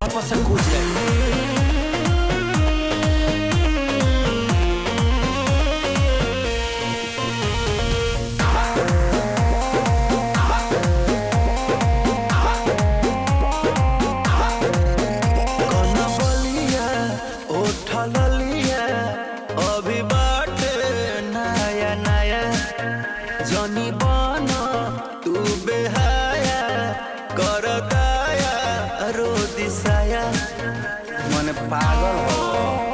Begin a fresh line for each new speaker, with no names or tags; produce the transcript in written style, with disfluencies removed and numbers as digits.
आपस से कूद जाए। अभी बाटे नया नया जनी बना तू बेहाया कर दाया रो दिसाया मन पागल हो।